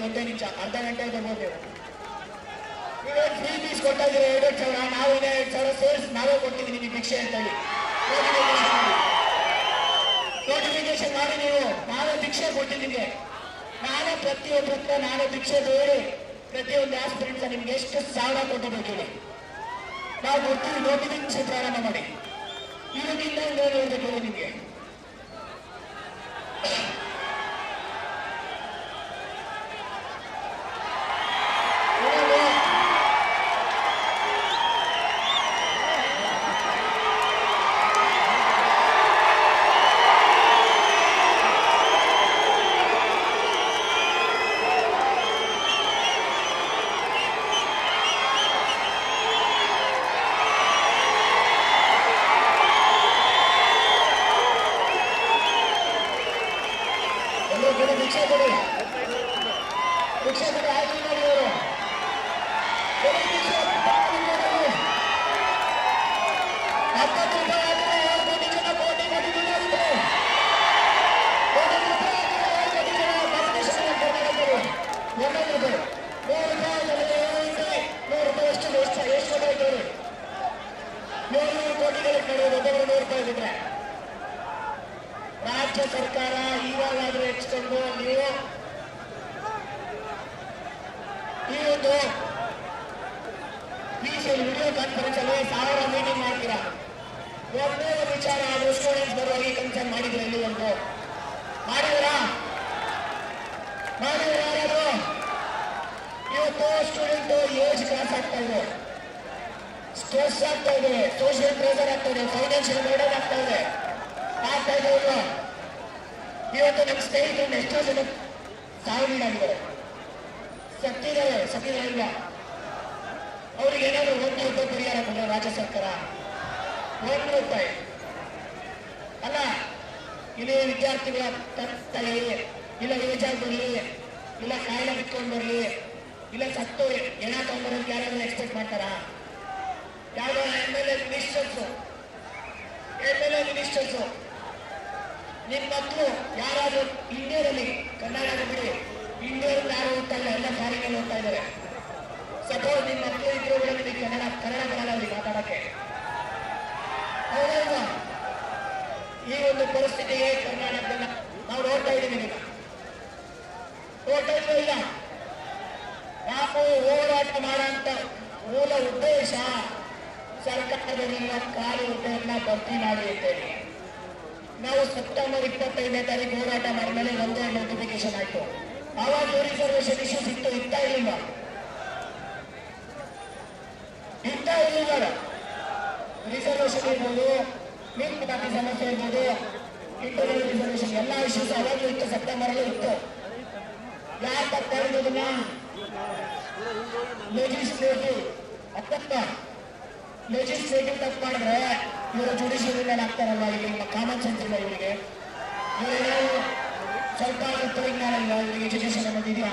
ಒಂದೇ ನಿಮಿಷ, ಅರ್ಧ ಗಂಟೆ ತಗೋತೇವೆ. ನೀವೇನು ಫ್ರೀ ಫೀಸ್ ಕೊಡ್ತಾ ಇದ್ದೀರಾ 2,000, ನಾವು 2,000 ಸೇರಿಸಿ ನಾವೇ ಕೊಡ್ತೀವಿ ನಿಮಗೆ ಭಿಕ್ಷೆ ಅಂತ ಹೇಳಿ ನೋಟಿಫಿಕೇಶನ್ ಮಾಡಿ. ನೀವು ನಾವೇ ಭಿಕ್ಷೆ ಕೊಡ್ತೀವಿ ನಿಮಗೆ. ನಾನೇ ಪ್ರತಿಯೊಬ್ಬರ ಹತ್ರ ನಾನೇ ಭಿಕ್ಷೆ ಬೇಡಿ ಪ್ರತಿಯೊಂದು ಆಸ್ಪಿರೆಂಟ್ಸ್ ನಿಮ್ಗೆ ಎಷ್ಟು ಸಾವಿರ ಕೊಟ್ಟಬೇಕು ಹೇಳಿ, ನಾವು ಕೊಡ್ತೀವಿ. ನೋಟಿಫಿಕೇಶನ್ ಪ್ರಾರಂಭ ಮಾಡಿ. ಇದಕ್ಕಿಂತ ಏನು ಹೇಳ್ಬೇಕು ಹೇಳಿ ನಿಮಗೆ? ಭಿಕ್ಷೆ ಕೊಡಿ, ಭಿಕ್ಷೆ ಕೊಡಿ, ಆಯ್ತು ನೋಡಿ ಅವರು 70 ರೂಪಾಯಿ ಆದರೆ 7 ಕೋಟಿ ಜನ ಕೋಟಿ ಕೋಟಿ ದುಡ್ಡಿದ್ದಾರೆ. 7 ರೂಪಾಯಿ ಆದರೆ 7 ಕೋಟಿ ಜನ ಕಾಂಪಿಟೇಷನ್ ಕರ್ನಾಟಕದಲ್ಲಿ 1 ರೂಪಾಯಿ 100 ರೂಪಾಯಿ 100 ರೂಪಾಯಿ ಎಷ್ಟು ಕೊಟ್ಟಾಯ್ತು ಹೇಳಿ? 700 ಕೋಟಿಗಳಿಗೆ ಕಳೆಯೋದು ಒಬ್ಬರು 100 ರೂಪಾಯಿ ಬಿಟ್ರೆ. ರಾಜ್ಯ ಸರ್ಕಾರ ಇವಾಗಾದ್ರೂ ಹೆಚ್ಚಿಕೊಂಡು ನೀವು ಈ ಒಂದು ವಿಡಿಯೋ ಕಾನ್ಫರೆನ್ಸ್ ಅಲ್ಲಿ 1000 ಮೀಟಿಂಗ್ ಮಾಡ್ತೀರಾ. ಒಂದೇ ವಿಚಾರ ಆದ್ರೂ ಸ್ಟೂಡೆಂಟ್ಸ್ ಬರುವಾಗಿ ಕನ್ಸರ್ನ್ ಮಾಡಿದ್ರೆ ಇಲ್ಲಿ ಒಂದು ಮಾಡಿದ್ರಾ ಯಾರಾದ್ರು? ಇವತ್ತು ಸ್ಟೂಡೆಂಟ್ ಏಜ್ ಕ್ರಾಸ್ ಆಗ್ತಾ ಇದೆ, ಸ್ಟ್ರೆಸ್ ಆಗ್ತಾ ಇದೆ, ಸೋಷಿಯಲ್ ಪ್ರೆಷರ್ ಆಗ್ತಾ ಇದೆ, ಫೈನಾನ್ಷಿಯಲ್ ಬರ್ಡನ್ ಆಗ್ತಾ ಇದೆ. ಇವತ್ತು ನಮ್ಮ ಸ್ನೇಹಿತರನ್ನ ಎಷ್ಟೋ ಜನ ಸಾವಿಗೀಡಾಗಿದ್ದಾರೆ, ಸತ್ತಿದ್ದಾರೆ ಇಲ್ವಾ? ಅವ್ರಿಗೆ ಏನಾದ್ರು 1 ರೂಪಾಯಿ ಪರಿಹಾರ ಕೊಡ ರಾಜ್ಯ ಸರ್ಕಾರ? 1 ರೂಪಾಯಿ ಅಲ್ಲ. ಇಲ್ಲಿ ವಿದ್ಯಾರ್ಥಿಗಳ ತಲೆ ಇಲ್ಲ ಏಜಾಗಿ ಬರಲಿ, ಇಲ್ಲ ಕಾಯಿಲೆ ಬಿಟ್ಕೊಂಡು ಬರಲಿ, ಇಲ್ಲ ಸತ್ತು ಎಣ ತಗೊಂಡ್ಬರೋದಕ್ಕೆ ಯಾರಾದ್ರೂ ಎಕ್ಸ್ಪೆಕ್ಟ್ ಮಾಡ್ತಾರಾ? ಯಾವ್ದೋ MLA ಮಿನಿಸ್ಟರ್ಸು ನಿಮ್ಮ ಮಕ್ಕಳು ಯಾರಾದ್ರೂ ಇಂಡಿಯಾದಲ್ಲಿ ಕರ್ನಾಟಕ ಬಿಡಿ, ಇಂಡಿಯಾದಲ್ಲಿ ಯಾರು ಓದ್ತಾ ಇಲ್ಲ, ಎಲ್ಲ ಫಾರಿನಲ್ಲಿ ಓದ್ತಾ ಇದ್ದಾರೆ. ಸಪೋಸ್ ನಿಮ್ಮ ಮಕ್ಕಳು ಇದ್ರು ಕೂಡ ನಿಮಗೆ ಕನ್ನಡ ಬರಲ್ಲ ಅವ್ರಿಗೆ ಮಾತಾಡಕ್ಕೆ, ಹೌದಲ್ವಾ? ಈ ಒಂದು ಪರಿಸ್ಥಿತಿಗೆ ಕರ್ನಾಟಕದಲ್ಲಿ ನಾವು ನೋಡ್ತಾ ಇದ್ದೀವಿ. ಈಗ ನೋಡ್ತಾ ಇದ್ರೂ ಇಲ್ಲ. ನಾವು ಹೋರಾಟ ಮಾಡೋಂಥ ಮೂಲ ಉದ್ದೇಶ ಸರ್ಕಾರದಲ್ಲಿರುವ ಖಾಲಿ ಹುದ್ದೆಯನ್ನ ಭರ್ತಿ ಮಾಡಿ ಅಂತೇಳಿ. ನಾವು ಸೆಪ್ಟೆಂಬರ್ 25ನೇ ತಾರೀಕು ಹೋರಾಟ ಮಾಡಿದ್ಮೇಲೆ ಒಂದೇ ನೋಟಿಫಿಕೇಶನ್ ಆಯ್ತು. ಆವಾಗ ರಿಸರ್ವೇಶನ್ ಇಶ್ಯೂ ಇತ್ತಾ ಇರಲಿಲ್ಲ. ರಿಸರ್ವೇಶನ್ ಇರ್ಬೋದು, ಮೀನುಗಾರಿಕೆ ಸಮಸ್ಯೆ ಇರ್ಬೋದು, ಇಂಟರ್ನಲ್ ರಿಸರ್ವೇಶನ್ ಎಲ್ಲ ಇಶ್ಯೂಸ್ ಅವಾಗಲೂ ಇತ್ತು, ಸೆಪ್ಟೆಂಬರ್ ಅಲ್ಲೂ ಇತ್ತು. ಯಾರು ತಪ್ಪು ಮಾಡಿರೋದನ್ನ ಲೆಜಿಸ್ಲೇಟಿವ್ ತಪ್ಪು ಮಾಡಿದ್ರೆ ಇವರು ಜುಡಿಷಿಯರಿ ಮೇಲೆ ಆಗ್ತಾರಲ್ಲ, ಇಲ್ಲಿ ಕಾಮನ್ ಸೆನ್ಸ್ ಇಲ್ಲ ಇವರಿಗೆ. ಇವರೇನೋ ಸ್ವಲ್ಪ ಪರಿಜ್ಞಾನ ಇಲ್ಲ ಇವರಿಗೆ, ಎಜುಕೇಶನ್ ಅನ್ನೋದು ಇದೆಯಾ?